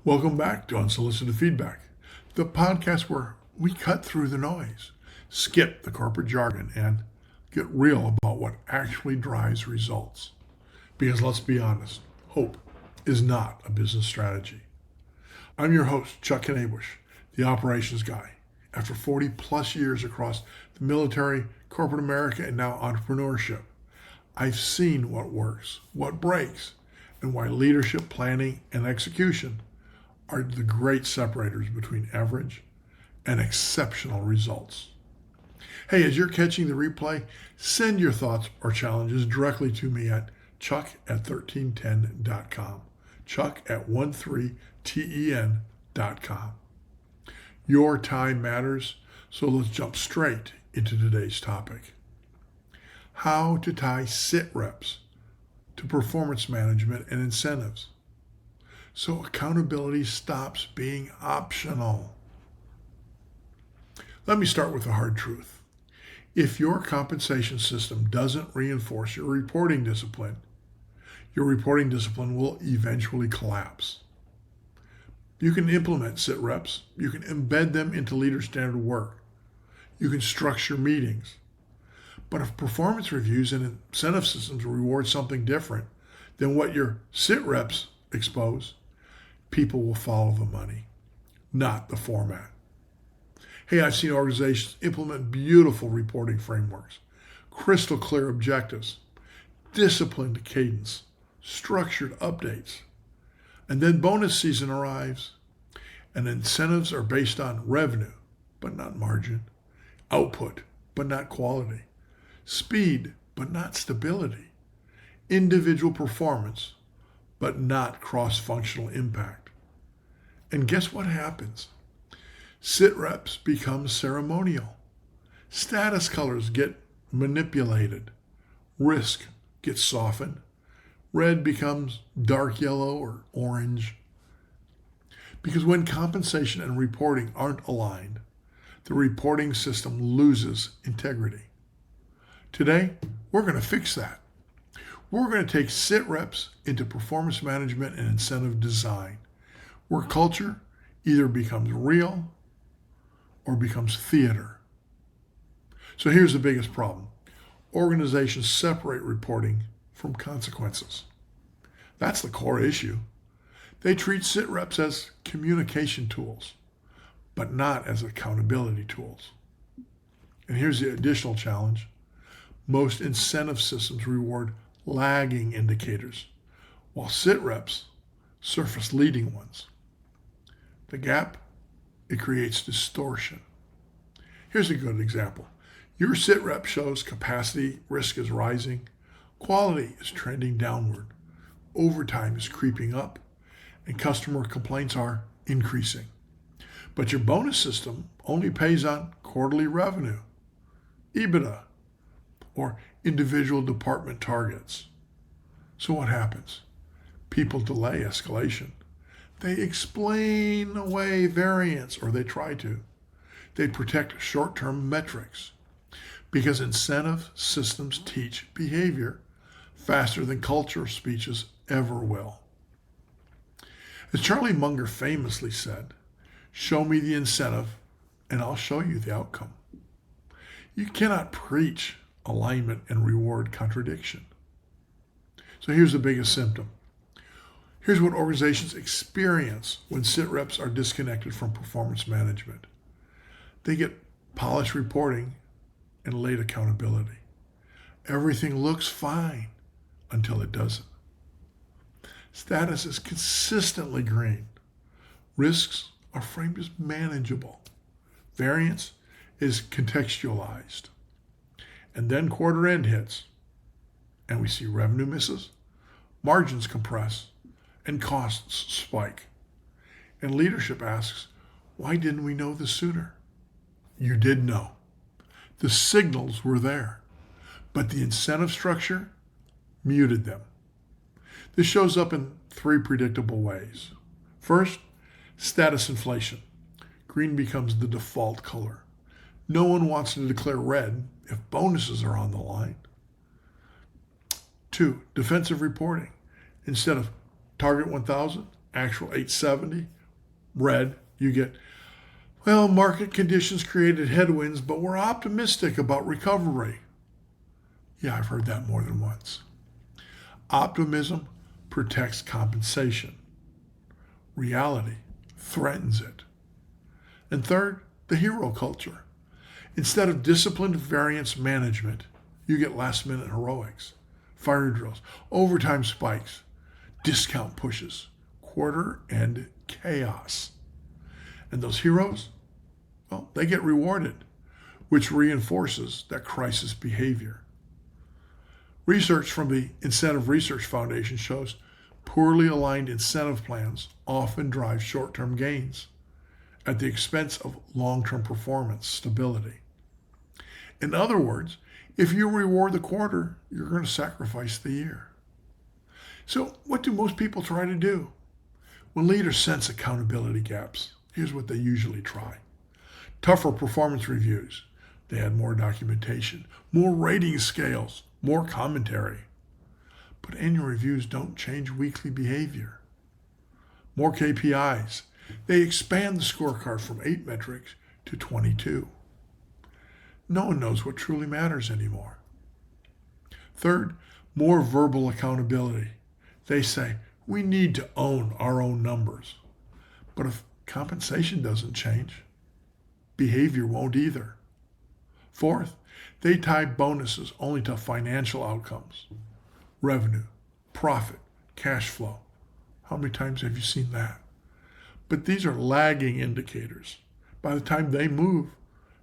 Welcome back to Unsolicited Feedback, the podcast where we cut through the noise, skip the corporate jargon, and get real about what actually drives results. Because let's be honest, hope is not a business strategy. I'm your host, Chuck Knabusch, the operations guy. After 40 plus years across the military, corporate America, and now entrepreneurship, I've seen what works, what breaks, and why leadership, planning, and execution are the great separators between average and exceptional results. Hey, as you're catching the replay, send your thoughts or challenges directly to me at chuck@1310.com, chuck@13ten.com. Your time matters, so let's jump straight into today's topic. How to tie SITREPs to performance management and incentives, so accountability stops being optional. Let me start with the hard truth. If your compensation system doesn't reinforce your reporting discipline will eventually collapse. You can implement SITREPs. You can embed them into leader standard work. You can structure meetings. But if performance reviews and incentive systems reward something different than what your SITREPs expose, people will follow the money, not the format. Hey, I've seen organizations implement beautiful reporting frameworks, crystal clear objectives, disciplined cadence, structured updates. And then bonus season arrives, and incentives are based on revenue, but not margin, output, but not quality, speed, but not stability, individual performance, but not cross-functional impact. And guess what happens? SITREPs become ceremonial. Status colors get manipulated. Risk gets softened. Red becomes dark yellow or orange. Because when compensation and reporting aren't aligned, the reporting system loses integrity. Today, we're going to fix that. We're going to take SITREPs into performance management and incentive design, where culture either becomes real or becomes theater. So here's the biggest problem. Organizations separate reporting from consequences. That's the core issue. They treat SITREPs as communication tools, but not as accountability tools. And here's the additional challenge. Most incentive systems reward lagging indicators, while SITREPs surface leading ones. The gap, it creates distortion. Here's a good example. Your SITREP shows capacity risk is rising, quality is trending downward, overtime is creeping up, and customer complaints are increasing. But your bonus system only pays on quarterly revenue, EBITDA, or individual department targets. So what happens? People delay escalation. They explain away variance, or they try to. They protect short-term metrics because incentive systems teach behavior faster than culture speeches ever will. As Charlie Munger famously said, "Show me the incentive and I'll show you the outcome." You cannot preach alignment and reward contradiction. So here's the biggest symptom. Here's what organizations experience when SITREPs are disconnected from performance management. They get polished reporting and late accountability. Everything looks fine until it doesn't. Status is consistently green. Risks are framed as manageable. Variance is contextualized. And then quarter end hits, and we see revenue misses, margins compress, and costs spike. And leadership asks, why didn't we know this sooner? You did know. The signals were there, but the incentive structure muted them. This shows up in three predictable ways. First, status inflation. Green becomes the default color. No one wants to declare red if bonuses are on the line. 2, defensive reporting. Instead of target 1,000, actual 870. Red, you get, well, market conditions created headwinds, but we're optimistic about recovery. Yeah, I've heard that more than once. Optimism protects compensation. Reality threatens it. And third, the hero culture. Instead of disciplined variance management, you get last-minute heroics, fire drills, overtime spikes, discount pushes, quarter-end chaos. And those heroes, well, they get rewarded, which reinforces that crisis behavior. Research from the Incentive Research Foundation shows poorly aligned incentive plans often drive short-term gains at the expense of long-term performance stability. In other words, if you reward the quarter, you're going to sacrifice the year. So what do most people try to do? When leaders sense accountability gaps, here's what they usually try. Tougher performance reviews. They add more documentation, more rating scales, more commentary. But annual reviews don't change weekly behavior. More KPIs. They expand the scorecard from 8 metrics to 22. No one knows what truly matters anymore. Third, more verbal accountability. They say, we need to own our own numbers. But if compensation doesn't change, behavior won't either. Fourth, they tie bonuses only to financial outcomes. Revenue, profit, cash flow. How many times have you seen that? But these are lagging indicators. By the time they move,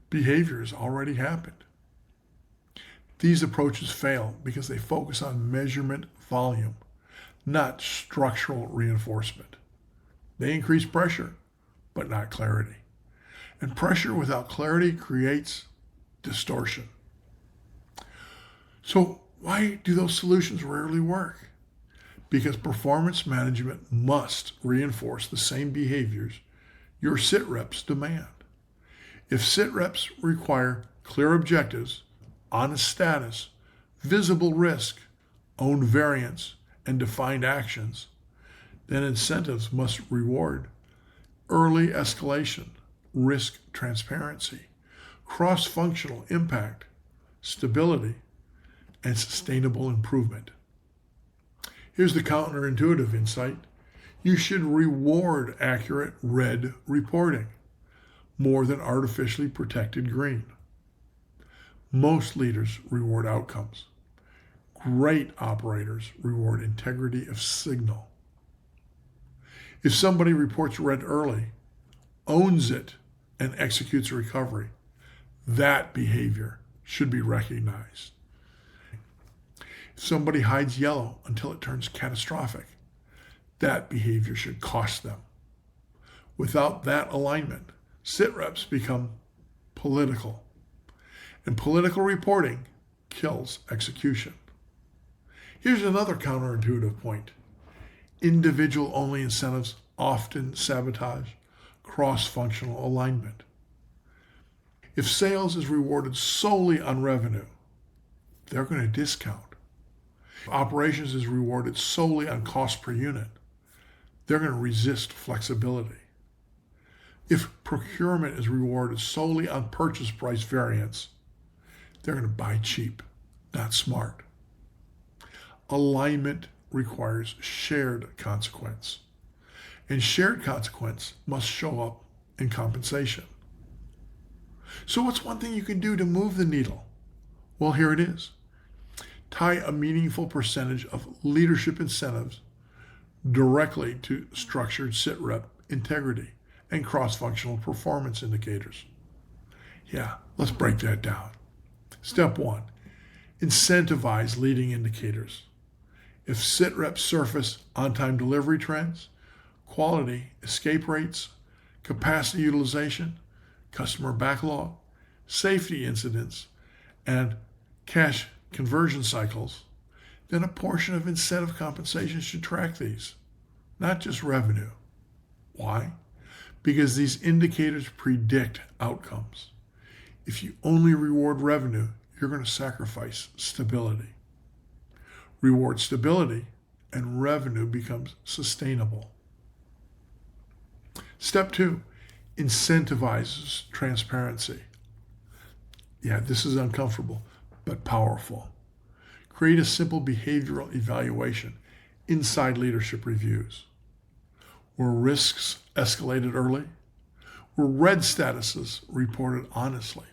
behavior has already happened. These approaches fail because they focus on measurement volume, not structural reinforcement. They increase pressure, but not clarity. And pressure without clarity creates distortion. So why do those solutions rarely work? Because performance management must reinforce the same behaviors your SITREPs demand. If SITREPs require clear objectives, honest status, visible risk, owned variance, and defined actions, then incentives must reward early escalation, risk transparency, cross-functional impact, stability, and sustainable improvement. Here's the counterintuitive insight. You should reward accurate red reporting more than artificially protected green. Most leaders reward outcomes. Great operators reward integrity of signal. If somebody reports red early, owns it, and executes recovery, that behavior should be recognized. If somebody hides yellow until it turns catastrophic, that behavior should cost them. Without that alignment, SITREPs become political. And political reporting kills execution. Here's another counterintuitive point. Individual-only incentives often sabotage cross-functional alignment. If sales is rewarded solely on revenue, they're going to discount. If operations is rewarded solely on cost per unit, they're going to resist flexibility. If procurement is rewarded solely on purchase price variance, they're going to buy cheap, not smart. Alignment requires shared consequence, and shared consequence must show up in compensation. So what's one thing you can do to move the needle? Well, here it is. Tie a meaningful percentage of leadership incentives directly to structured SITREP integrity and cross-functional performance indicators. Yeah, let's break that down. Step 1, incentivize leading indicators. If SITREPs surface on-time delivery trends, quality, escape rates, capacity utilization, customer backlog, safety incidents, and cash conversion cycles, then a portion of incentive compensation should track these, not just revenue. Why? Because these indicators predict outcomes. If you only reward revenue, you're going to sacrifice stability. Reward stability, and revenue becomes sustainable. Step 2, incentivizes transparency. Yeah, this is uncomfortable, but powerful. Create a simple behavioral evaluation inside leadership reviews. Were risks escalated early? Were red statuses reported honestly?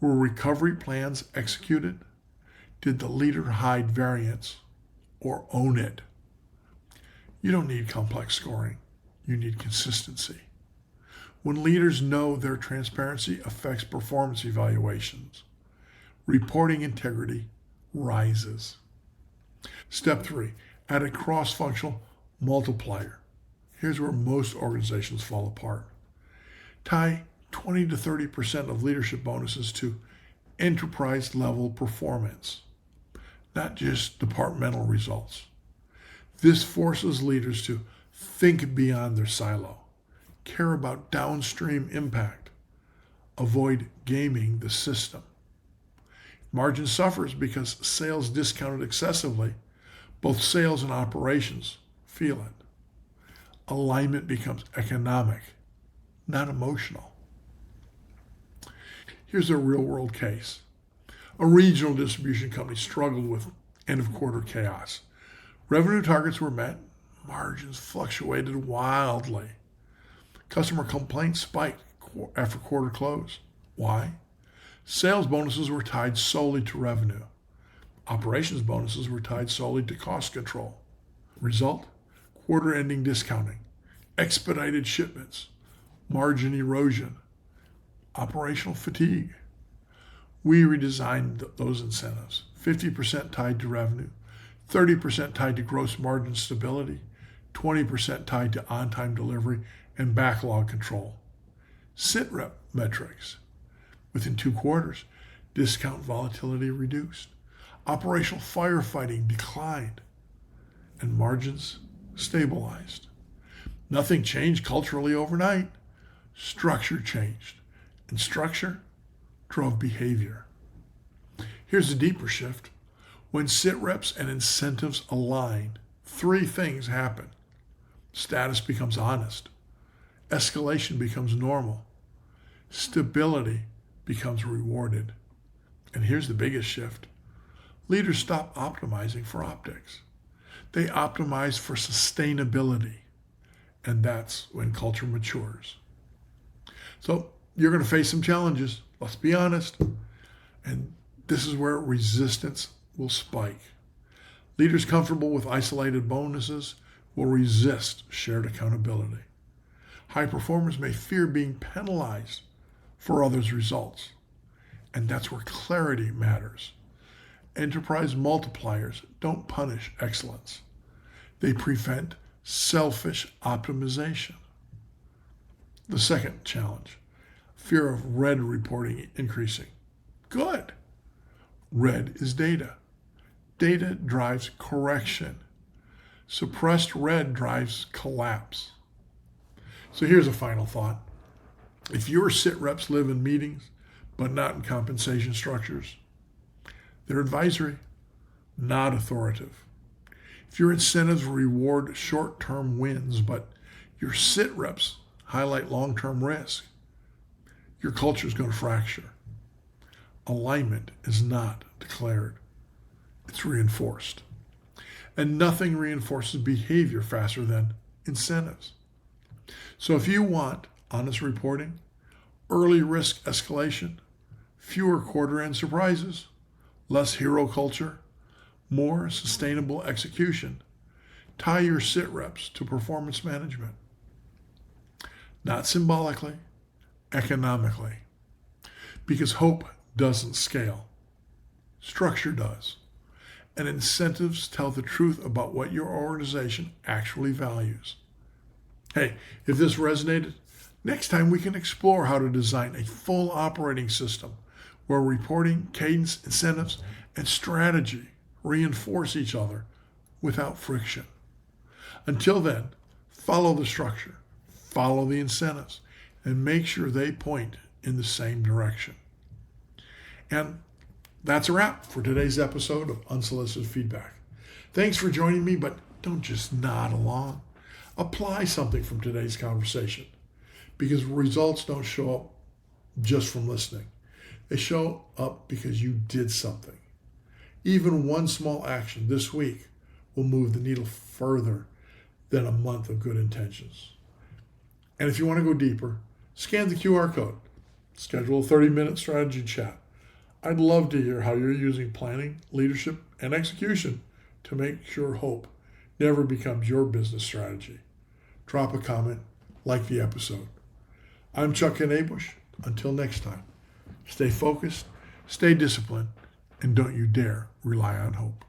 Were recovery plans executed? Did the leader hide variance or own it? You don't need complex scoring. You need consistency. When leaders know their transparency affects performance evaluations, reporting integrity rises. Step 3, add a cross-functional multiplier. Here's where most organizations fall apart. Tie 20 to 30% of leadership bonuses to enterprise level performance, not just departmental results. This forces leaders to think beyond their silo, care about downstream impact, avoid gaming the system. Margin suffers because sales discounted excessively. Both sales and operations feel it. Alignment becomes economic, not emotional. Here's a real-world case. A regional distribution company struggled with end-of-quarter chaos. Revenue targets were met. Margins fluctuated wildly. Customer complaints spiked after quarter close. Why? Sales bonuses were tied solely to revenue. Operations bonuses were tied solely to cost control. Result? Quarter-ending discounting, expedited shipments, margin erosion, operational fatigue. We redesigned those incentives, 50% tied to revenue, 30% tied to gross margin stability, 20% tied to on-time delivery and backlog control. SITREP metrics. Within 2 quarters, discount volatility reduced, operational firefighting declined, and margins stabilized. Nothing changed culturally overnight. Structure changed, and structure drove behavior. Here's a deeper shift. When SITREPs and incentives align, 3 things happen. Status becomes honest. Escalation becomes normal. Stability becomes rewarded. And here's the biggest shift. Leaders stop optimizing for optics. They optimize for sustainability. And that's when culture matures. So you're going to face some challenges, let's be honest. And this is where resistance will spike. Leaders comfortable with isolated bonuses will resist shared accountability. High performers may fear being penalized for others' results. And that's where clarity matters. Enterprise multipliers don't punish excellence. They prevent selfish optimization. The second challenge, fear of red reporting increasing. Good. Red is data. Data drives correction. Suppressed red drives collapse. So here's a final thought. If your SITREPs live in meetings, but not in compensation structures, they're advisory, not authoritative. If your incentives reward short-term wins, but your SITREPs highlight long-term risk, your culture is going to fracture. Alignment is not declared. It's reinforced. And nothing reinforces behavior faster than incentives. So if you want honest reporting, early risk escalation, fewer quarter-end surprises, less hero culture, more sustainable execution, tie your SITREPs to performance management. Not symbolically, economically. Because hope doesn't scale. Structure does. And incentives tell the truth about what your organization actually values. Hey, if this resonated, next time we can explore how to design a full operating system where reporting, cadence, incentives, and strategy reinforce each other without friction. Until then, follow the structure, follow the incentives, and make sure they point in the same direction. And that's a wrap for today's episode of Unsolicited Feedback. Thanks for joining me, but don't just nod along. Apply something from today's conversation, because results don't show up just from listening. They show up because you did something. Even one small action this week will move the needle further than a month of good intentions. And if you want to go deeper, scan the QR code. Schedule a 30-minute strategy chat. I'd love to hear how you're using planning, leadership, and execution to make sure hope never becomes your business strategy. Drop a comment, like the episode. I'm Chuck Knabusch. Until next time, stay focused, stay disciplined, and don't you dare rely on hope.